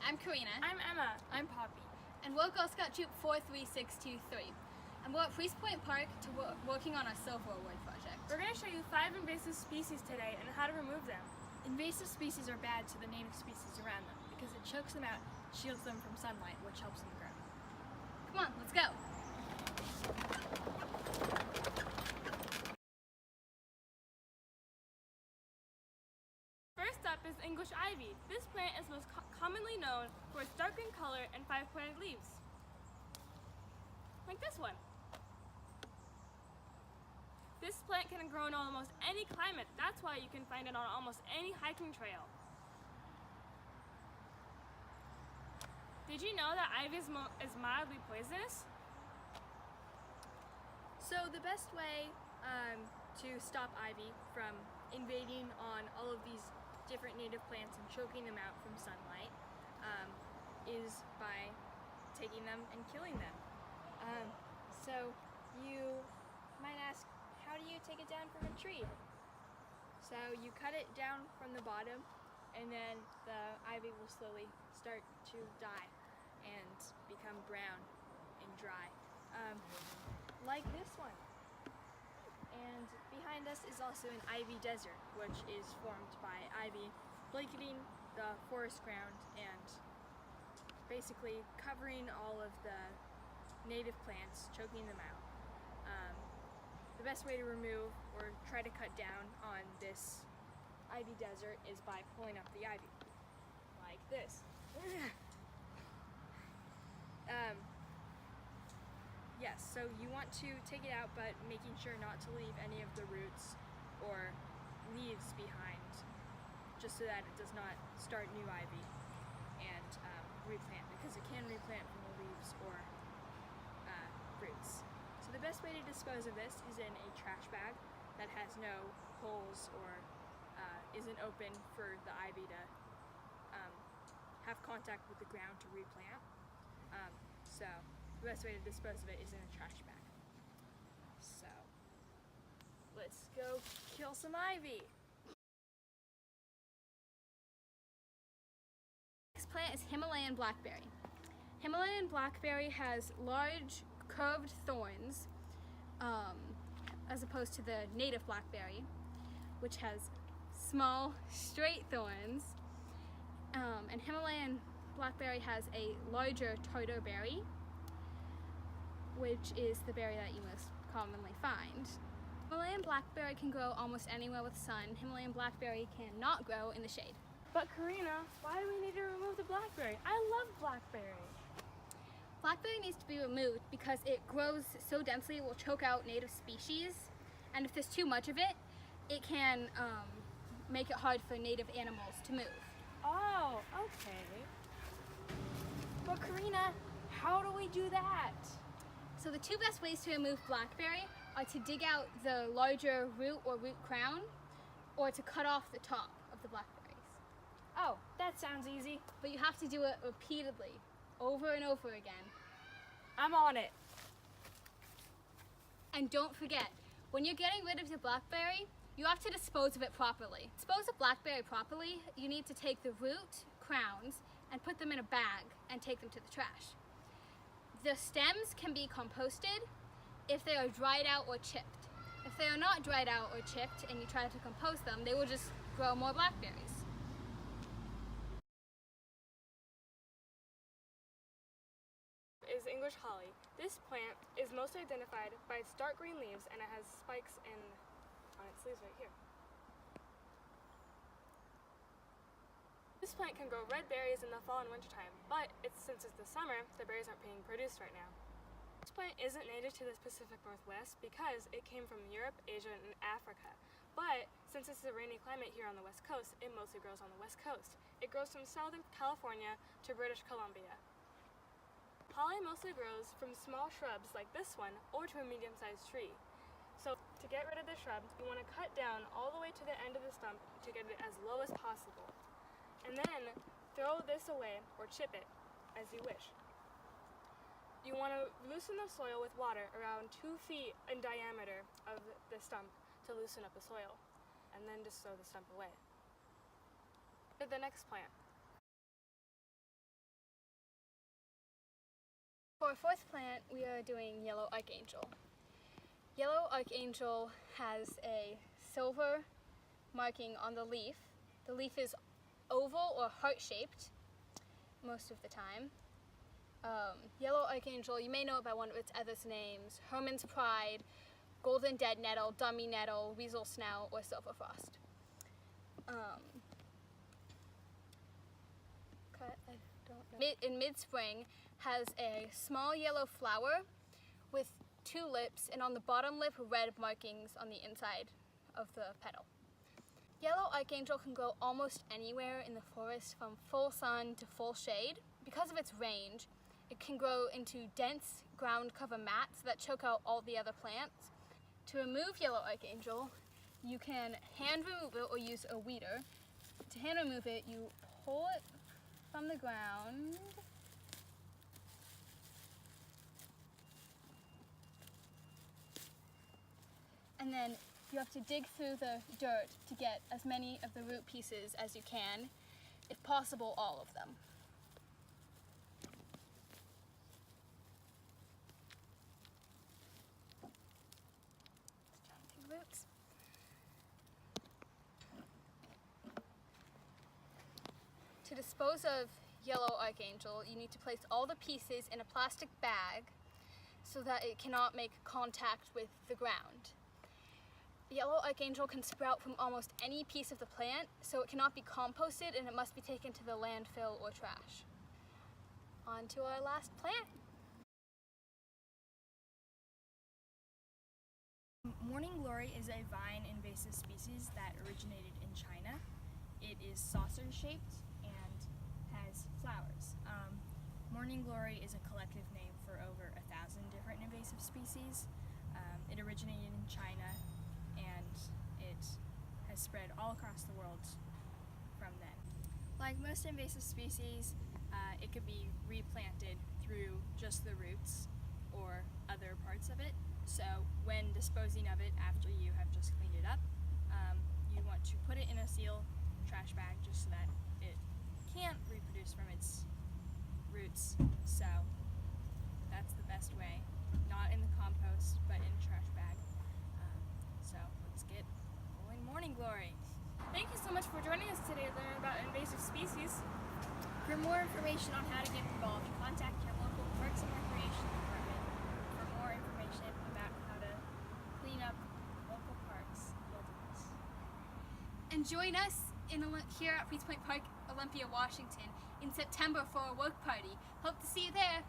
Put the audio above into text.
I'm Karina. I'm Emma. I'm Poppy. And we're Girl Scout Troop 43623. And we're at Priest Point Park working on our Silver Award project. We're going to show you 5 invasive species today and how to remove them. Invasive species are bad to the native species around them because it chokes them out, shields them from sunlight, which helps them grow. Come on, let's go. First up is English ivy. This plant is most commonly known for its dark green color and 5-pointed leaves. Like this one. This plant can grow in almost any climate. That's why you can find it on almost any hiking trail. Did you know that ivy is mildly poisonous? So the best way to stop ivy from invading on all of these different native plants and choking them out from sunlight is by taking them and killing them. So you might ask, how do you take it down from a tree? So you cut it down from the bottom, and then the ivy will slowly start to die and become brown and dry, like this one. And behind us is also an ivy desert, which is formed by ivy blanketing the forest ground and basically covering all of the native plants, choking them out. The best way to remove or try to cut down on this ivy desert is by pulling up the ivy, like this. Yes, so you want to take it out, but making sure not to leave any of the roots or leaves behind, just so that it does not start new ivy and replant, because it can replant from the leaves or roots. So the best way to dispose of this is in a trash bag that has no holes or isn't open for the ivy to have contact with the ground to replant. So the best way to dispose of it is in a trash bag. So let's go kill some ivy. Next plant is Himalayan blackberry. Himalayan blackberry has large curved thorns as opposed to the native blackberry, which has small straight thorns. And Himalayan blackberry has a larger tartar berry, which is the berry that you most commonly find. Himalayan blackberry can grow almost anywhere with sun. Himalayan blackberry cannot grow in the shade. But Karina, why do we need to remove the blackberry? I love blackberry. Blackberry needs to be removed because it grows so densely it will choke out native species, and if there's too much of it, it can make it hard for native animals to move. Oh, okay. But Karina, how do we do that? So the 2 best ways to remove blackberry are to dig out the larger root or root crown, or to cut off the top of the blackberries. Oh, that sounds easy. But you have to do it repeatedly, over and over again. I'm on it. And don't forget, when you're getting rid of your blackberry, you have to dispose of it properly. To dispose of blackberry properly, you need to take the root crowns and put them in a bag and take them to the trash. The stems can be composted if they are dried out or chipped. If they are not dried out or chipped and you try to compost them, they will just grow more blackberries. Is English holly. This plant is mostly identified by its dark green leaves, and it has spikes on its leaves right here. This plant can grow red berries in the fall and winter time, but since it's the summer, the berries aren't being produced right now. This plant isn't native to the Pacific Northwest because it came from Europe, Asia, and Africa. But since it's a rainy climate here on the West Coast, it mostly grows on the West Coast. It grows from Southern California to British Columbia. Holly mostly grows from small shrubs like this one or to a medium-sized tree. So to get rid of the shrub, you want to cut down all the way to the end of the stump to get it as low as possible. And then throw this away or chip it as you wish. You want to loosen the soil with water around 2 feet in diameter of the stump to loosen up the soil, and then just throw the stump away. The next plant. For our fourth plant, we are doing yellow archangel. Yellow archangel has a silver marking on the leaf. The leaf is oval or heart-shaped most of the time. Yellow archangel, you may know it by one of its other names: Herman's Pride, golden dead nettle, dummy nettle, weasel snout, or silver frost. In mid-spring, has a small yellow flower with 2 lips, and on the bottom lip red markings on the inside of the petal. Yellow archangel can grow almost anywhere in the forest, from full sun to full shade. Because of its range, it can grow into dense ground cover mats that choke out all the other plants. To remove yellow archangel, you can hand remove it or use a weeder. To hand remove it, you pull it from the ground and then you have to dig through the dirt to get as many of the root pieces as you can, if possible all of them. Roots. To dispose of yellow archangel, you need to place all the pieces in a plastic bag so that it cannot make contact with the ground. Yellow archangel can sprout from almost any piece of the plant, so it cannot be composted and it must be taken to the landfill or trash. On to our last plant. Morning Glory is a vine invasive species that originated in China. It is saucer-shaped and has flowers. Morning Glory is a collective name for over 1,000 different invasive species. It originated in China and it has spread all across the world from then. Like most invasive species, it could be replanted through just the roots or other parts of it. So when disposing of it after you have just cleaned it up, you want to put it in a sealed trash bag just so that it can't reproduce from its roots. So that's the best way. Not in the compost, but in a trash bag. So let's get rolling Morning Glory. Thank you so much for joining us today to learn about invasive species. For more information on how to get involved, contact your local Parks and Recreation Department for more information about how to clean up local parks wilderness. And join us here at Breeze Point Park, Olympia, Washington in September for a work party. Hope to see you there.